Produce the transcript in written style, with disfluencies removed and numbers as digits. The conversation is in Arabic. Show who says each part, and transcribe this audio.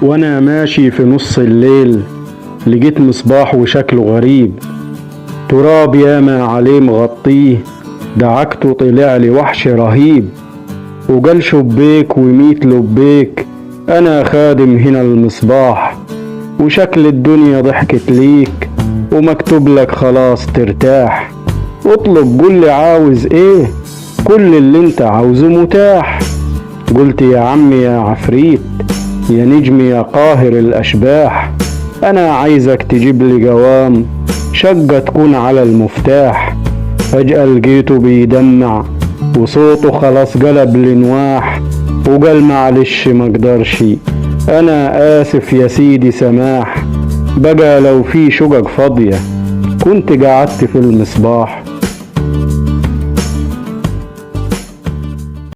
Speaker 1: وانا ماشي في نص الليل لقيت مصباح وشكله غريب، تراب ياما عليه مغطيه، دعكته طلع لي وحش رهيب، وقال شبيك وميت لبيك، انا خادم هنا المصباح، وشكل الدنيا ضحكت ليك، ومكتوب لك خلاص ترتاح، اطلب قول لي عاوز ايه، كل اللي انت عاوزه متاح. قلت يا عم يا عفريت، يا نجم يا قاهر الاشباح، انا عايزك تجيب لي جوام، شقة تكون على المفتاح. فجأة لقيته بيدمع وصوته خلاص قلب لنواح، وقال معلش مقدرش، انا اسف يا سيدي سماح، بقى لو في شقق فاضية كنت قعدت في المصباح.